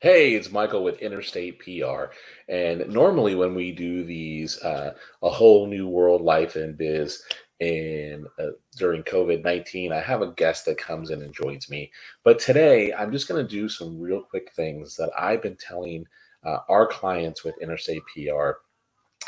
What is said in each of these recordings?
Hey, it's Michael with Interstate PR. And normally, when we do these, a whole new world life and biz, and during COVID-19, I have a guest that comes in and joins me. But today, I'm just going to do some real quick things that I've been telling our clients with Interstate PR,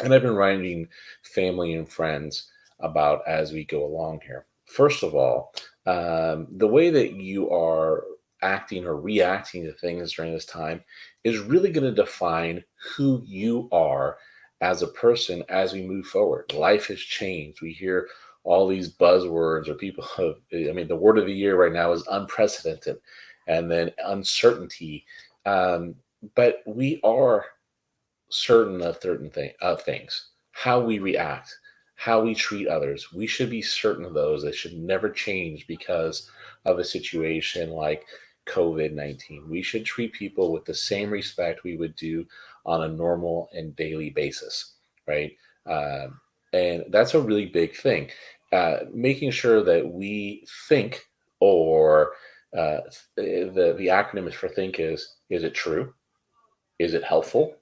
and I've been writing family and friends about as we go along here. First of all, the way that you are acting or reacting to things during this time is really going to define who you are as a person as we move forward. Life has changed. We hear all these buzzwords, or people have, I mean, the word of the year right now is unprecedented, and then uncertainty. Um, but we are certain of things, how we react, how we treat others. We should be certain of those. They should never change because of a situation like COVID-19. We should treat people with the same respect we would do on a normal and daily basis, right? And that's a really big thing. Making sure that we think, or the acronym is for think is it true? Is it helpful?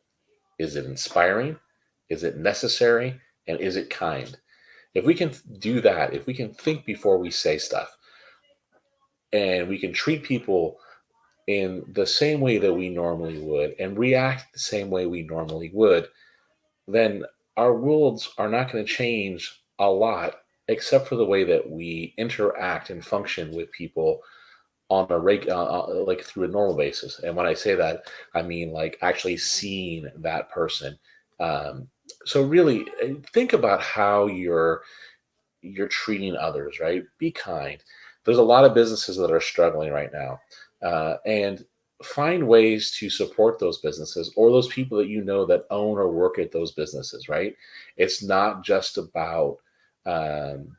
Is it inspiring? Is it necessary? And is it kind? If we can do that, if we can think before we say stuff, and we can treat people in the same way that we normally would and react the same way we normally would, then our worlds are not going to change a lot, except for the way that we interact and function with people on a like through a normal basis. And when I say that, I mean like actually seeing that person. Um, so really think about how you're treating others, right? Be kind. There's a lot of businesses that are struggling right now, and find ways to support those businesses or those people that you know that own or work at those businesses, right? It's not just about um,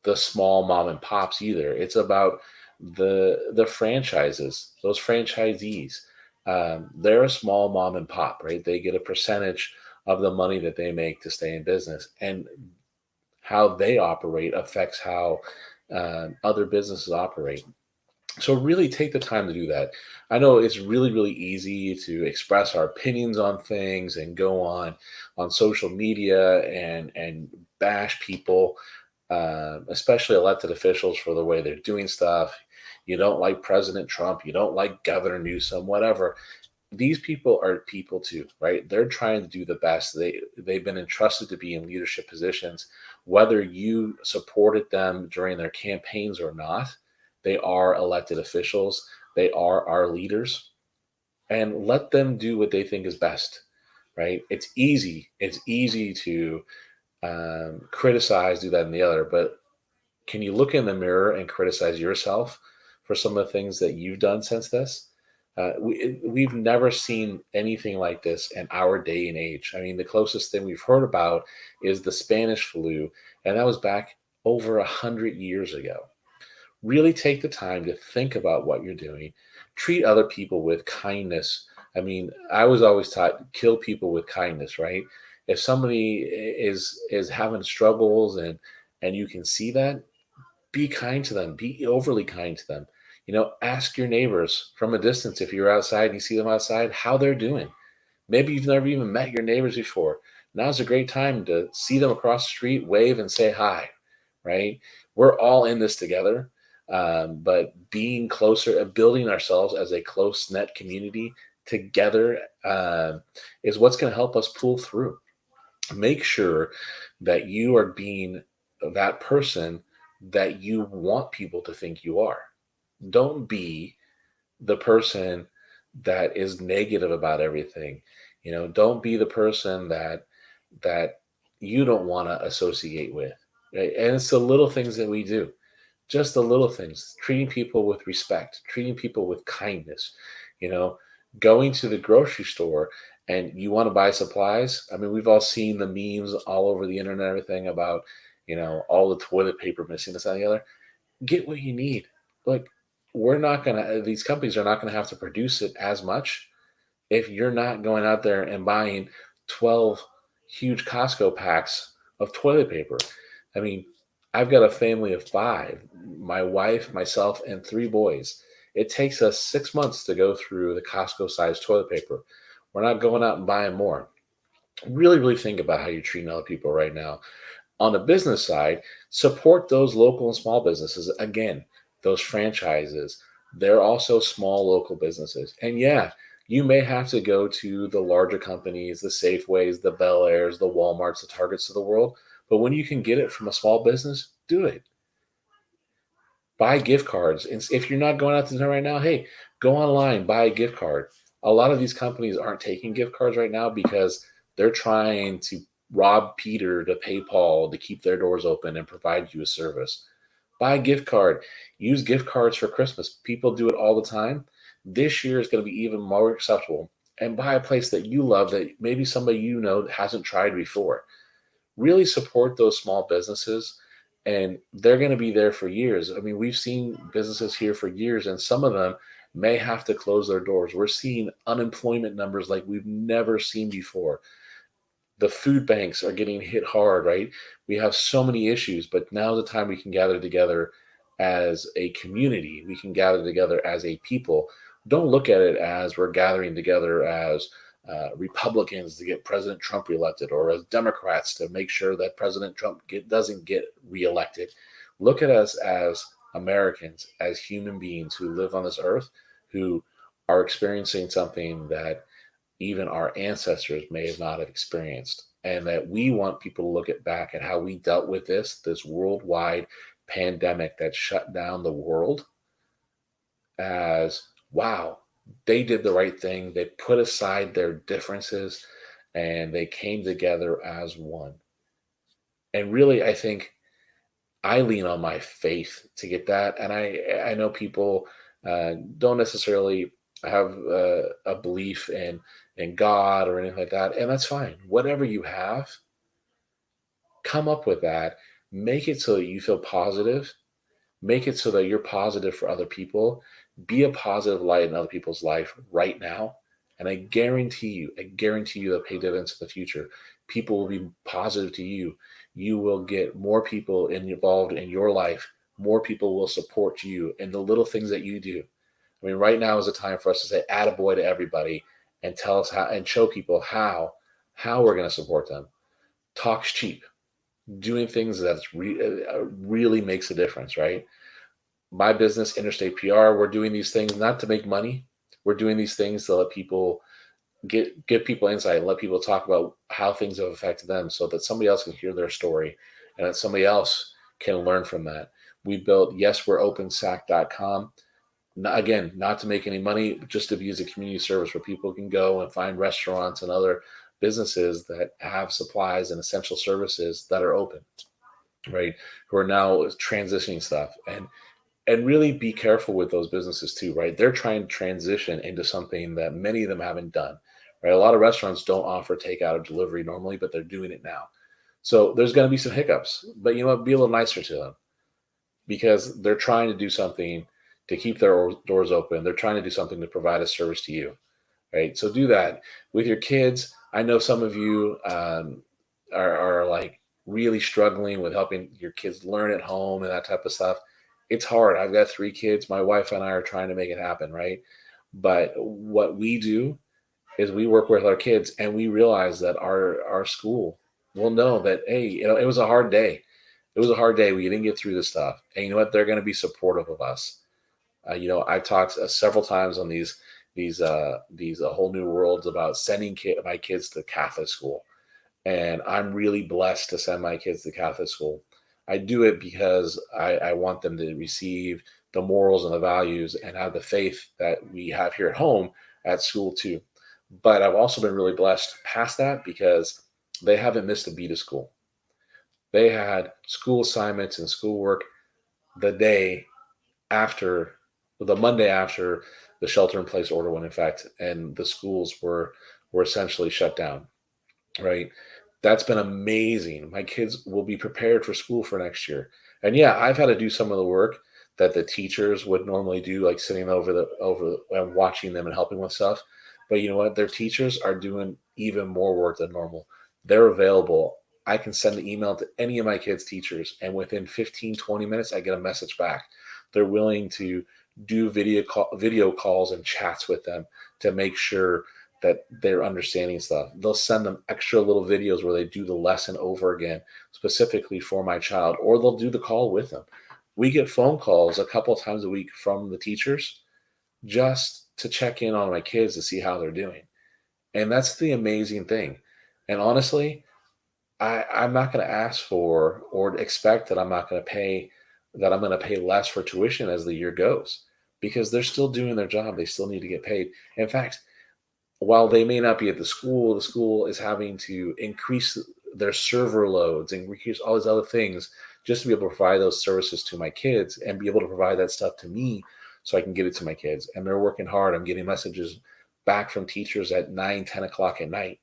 the small mom and pops either. It's about the franchises, those franchisees. They're a small mom and pop, right? They get a percentage of the money that they make to stay in business, and how they operate affects how other businesses operate. So really take the time to do that. I know it's really easy to express our opinions on things and go on social media and bash people, especially elected officials, for the way they're doing stuff. You don't like President Trump, you don't like Governor Newsom, whatever. These people are people too, right? They're trying to do the best. They've been entrusted to be in leadership positions, whether you supported them during their campaigns or not. They are elected officials. They are our leaders, and let them do what they think is best, right? It's easy to criticize, do that and the other, but can you look in the mirror and criticize yourself for some of the things that you've done since this? We've never seen anything like this in our day and age. I mean, the closest thing we've heard about is the Spanish flu, and that was back over 100 years ago. Really take the time to think about what you're doing. Treat other people with kindness. I mean, I was always taught kill people with kindness, right? If somebody is having struggles and you can see that, be kind to them, be overly kind to them. Ask your neighbors from a distance, if you're outside and you see them outside, how they're doing. Maybe you've never even met your neighbors before. Now's a great time to see them across the street, wave and say hi, right? We're all in this together. But being closer and building ourselves as a close knit community together is what's going to help us pull through. Make sure that you are being that person that you want people to think you are. Don't be the person that is negative about everything. Don't be the person that you don't want to associate with. Right? And it's the little things that we do, just the little things, treating people with respect, treating people with kindness, you know, going to the grocery store and you want to buy supplies. I mean, we've all seen the memes all over the internet, everything about, all the toilet paper missing, this and the other. Get what you need. Like, these companies are not going to have to produce it as much if you're not going out there and buying 12 huge Costco packs of toilet paper. I mean, I've got a family of five, my wife, myself, and three boys. It takes us 6 months to go through the Costco sized toilet paper. We're not going out and buying more. Really, really think about how you're treating other people right now. On the business side, support those local and small businesses. Again, those franchises, they're also small local businesses. And yeah, you may have to go to the larger companies, the Safeways, the Bel Airs, the Walmarts, the Targets of the world. But when you can get it from a small business, do it. Buy gift cards. And if you're not going out to dinner right now, hey, go online, buy a gift card. A lot of these companies aren't taking gift cards right now because they're trying to rob Peter to pay Paul to keep their doors open and provide you a service. Buy a gift card. Use gift cards for Christmas. People do it all the time. This year is going to be even more acceptable. And buy a place that you love that maybe somebody you know hasn't tried before. Really support those small businesses, and they're going to be there for years. I mean, we've seen businesses here for years, and some of them may have to close their doors. We're seeing unemployment numbers like we've never seen before. The food banks are getting hit hard, right? We have so many issues, but now's the time we can gather together as a community. We can gather together as a people. Don't look at it as we're gathering together as Republicans to get President Trump reelected or as Democrats to make sure that President Trump doesn't get reelected. Look at us as Americans, as human beings who live on this earth, who are experiencing something that even our ancestors may have not have experienced. And that we want people to look at back at how we dealt with this worldwide pandemic that shut down the world as wow, they did the right thing. They put aside their differences and they came together as one. And really, I think I lean on my faith to get that. And I know people don't necessarily have a belief in God or anything like that, and that's fine. Whatever you have, come up with that. Make it so that you feel positive. Make it so that you're positive for other people. Be a positive light in other people's life right now. And I guarantee you that pay dividends in the future. People will be positive to you. You will get more people involved in your life. More people will support you in the little things that you do. I mean, right now is a time for us to say attaboy to everybody and tell us how and show people how we're going to support them. Talk's cheap. Doing things really makes a difference, right? My business, Interstate PR, we're doing these things not to make money. We're doing these things to let people give people insight and let people talk about how things have affected them so that somebody else can hear their story and that somebody else can learn from that. We built yeswe'reopensac.com. Again, not to make any money, but just to be as a community service where people can go and find restaurants and other businesses that have supplies and essential services that are open, right? Who are now transitioning stuff. And really be careful with those businesses too, right? They're trying to transition into something that many of them haven't done, right? A lot of restaurants don't offer takeout or delivery normally, but they're doing it now. So there's going to be some hiccups, but you know what? Be a little nicer to them because they're trying to do something to keep their doors open. They're trying to do something to provide a service to you, right? So do that with your kids. I know some of you are like really struggling with helping your kids learn at home and that type of stuff. It's hard. I've got 3 kids. My wife and I are trying to make it happen, right? But what we do is we work with our kids and we realize that our school will know that, hey, you know, it was a hard day. It was a hard day. We didn't get through this stuff. And you know what? They're going to be supportive of us. You know, I've talked several times on these whole new worlds about sending my kids to Catholic school, and I'm really blessed to send my kids to Catholic school. I do it because I want them to receive the morals and the values and have the faith that we have here at home at school too. But I've also been really blessed past that because they haven't missed a beat of school. They had school assignments and schoolwork the day after the Monday after the shelter in place order went in effect and the schools were essentially shut down, right? That's been amazing. My kids will be prepared for school for next year. And yeah, I've had to do some of the work that the teachers would normally do, like sitting over and watching them and helping with stuff. But you know what? Their teachers are doing even more work than normal. They're available. I can send an email to any of my kids' teachers, and within 15, 20 minutes, I get a message back. They're willing to do video calls and chats with them to make sure that they're understanding stuff. They'll send them extra little videos where they do the lesson over again, specifically for my child, or they'll do the call with them. We get phone calls a couple of times a week from the teachers just to check in on my kids to see how they're doing. And that's the amazing thing. And honestly, I'm not going to ask for or expect that I'm going to pay less for tuition as the year goes, because they're still doing their job. They still need to get paid. In fact, while they may not be at the school is having to increase their server loads and increase all these other things just to be able to provide those services to my kids and be able to provide that stuff to me so I can get it to my kids. And they're working hard. I'm getting messages back from teachers at 9, 10 o'clock at night.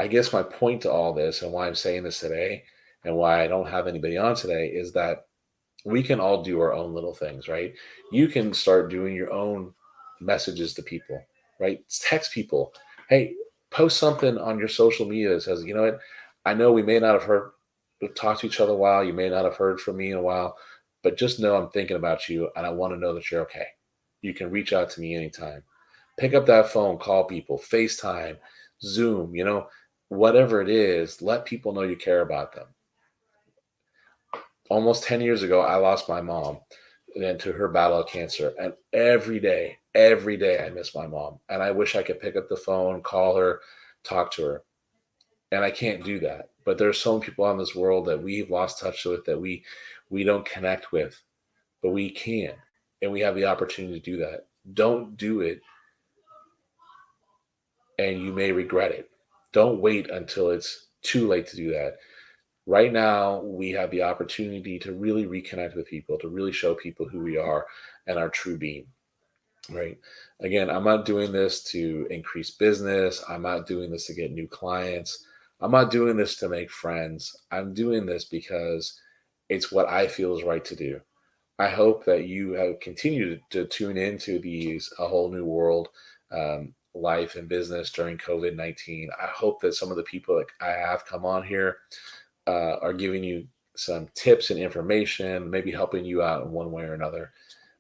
I guess my point to all this and why I'm saying this today and why I don't have anybody on today is that we can all do our own little things, right? You can start doing your own messages to people, right? Text people, hey, post something on your social media that says, you know what, I know we may not have talked to each other a while, you may not have heard from me in a while, but just know I'm thinking about you and I want to know that you're okay. You can reach out to me anytime. Pick up that phone, call people, FaceTime, Zoom, whatever it is, let people know you care about them. Almost 10 years ago, I lost my mom and to her battle of cancer. And every day I miss my mom. And I wish I could pick up the phone, call her, talk to her. And I can't do that. But there's so many people in this world that we've lost touch with, that we don't connect with, but we can. And we have the opportunity to do that. Don't do it and you may regret it. Don't wait until it's too late to do that. Right now, we have the opportunity to really reconnect with people, to really show people who we are and our true being, right? Again, I'm not doing this to increase business. I'm not doing this to get new clients. I'm not doing this to make friends. I'm doing this because it's what I feel is right to do. I hope that you have continued to tune into these A Whole New World life and business during COVID-19. I hope that some of the people that I have come on here are giving you some tips and information, maybe helping you out in one way or another.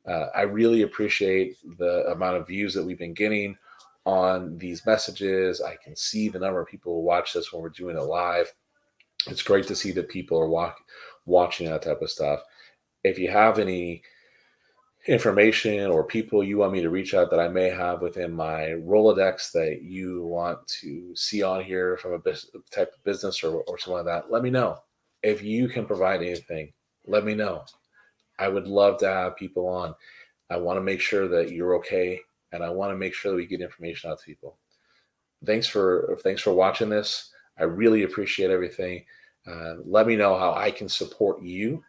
I really appreciate the amount of views that we've been getting on these messages. I can see the number of people who watch this when we're doing it live. It's great to see that people are watching that type of stuff. If you have any information or people you want me to reach out that I may have within my Rolodex that you want to see on here from a type of business or something like that, let me know. If you can provide anything, let me know. I would love to have people on. I want to make sure that you're okay, and I want to make sure that we get information out to people. Thanks for watching this. I really appreciate everything. Let me know how I can support you.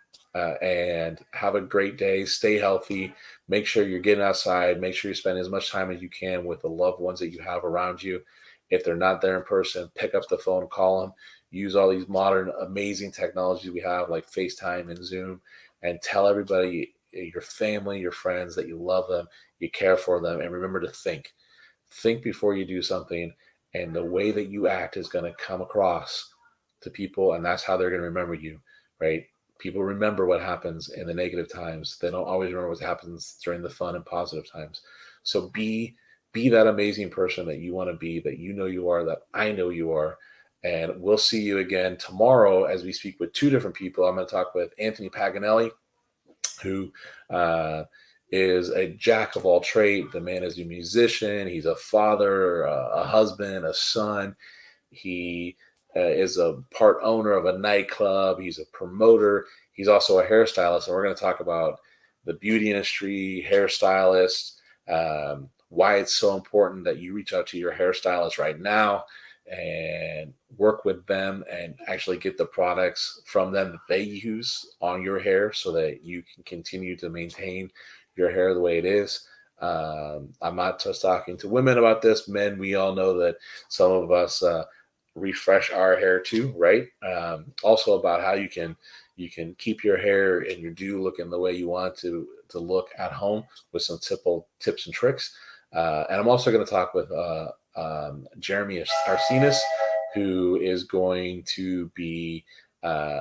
And have a great day. Stay healthy. Make sure you're getting outside. Make sure you spend as much time as you can with the loved ones that you have around you. If they're not there in person, pick up the phone, call them. Use all these modern, amazing technologies we have like FaceTime and Zoom, and tell everybody, your family, your friends, that you love them, you care for them, and remember to think. Think before you do something, and the way that you act is going to come across to people, and that's how they're going to remember you, right? People remember what happens in the negative times. They don't always remember what happens during the fun and positive times. So be that amazing person that you want to be, that you know you are, that I know you are. And we'll see you again tomorrow as we speak with two different people. I'm going to talk with Anthony Paganelli, who is a jack of all trades. The man is a musician. He's a father, a husband, a son. He is a part owner of a nightclub. He's a promoter. He's also a hairstylist. And we're going to talk about the beauty industry, hairstylists, why it's so important that you reach out to your hairstylist right now and work with them and actually get the products from them that they use on your hair so that you can continue to maintain your hair the way it is. I'm not just talking to women about this. Men, we all know that some of us refresh our hair too, right? Also about how you can keep your hair and your do looking the way you want to look at home with some simple tips and tricks. And I'm also going to talk with Jeremy Arsenis, who is going to be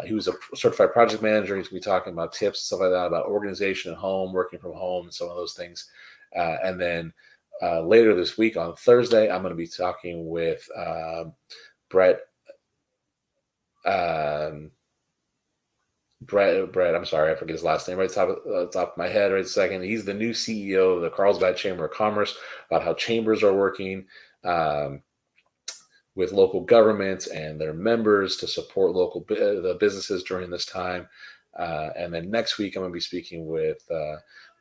He was a certified project manager. He's going to be talking about tips, stuff like that, about organization at home, working from home, and some of those things. And then later this week on Thursday, I'm going to be talking with Brett. Um, Brett, I'm sorry, I forget his last name right top of my head right second. He's the new CEO of the Carlsbad Chamber of Commerce, about how chambers are working with local governments and their members to support the businesses during this time. And then next week, I'm going to be speaking with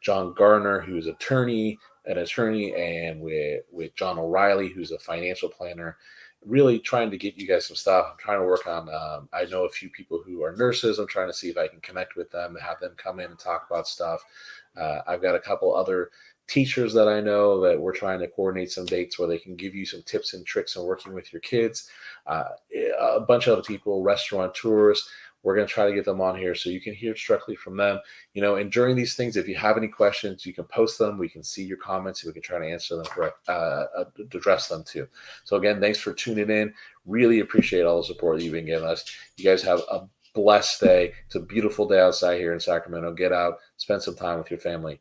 John Gardner, who's an attorney, and with John O'Reilly, who's a financial planner. Really trying to get you guys some stuff. I'm trying to work on. I know a few people who are nurses. I'm trying to see if I can connect with them and have them come in and talk about stuff. I've got a couple other teachers that I know that we're trying to coordinate some dates where they can give you some tips and tricks on working with your kids. A bunch of other people, restaurateurs. We're going to try to get them on here so you can hear directly from them. And during these things, if you have any questions, you can post them. We can see your comments and we can try to answer them, address them too. So again, thanks for tuning in. Really appreciate all the support that you've been giving us. You guys have a blessed day. It's a beautiful day outside here in Sacramento. Get out, spend some time with your family.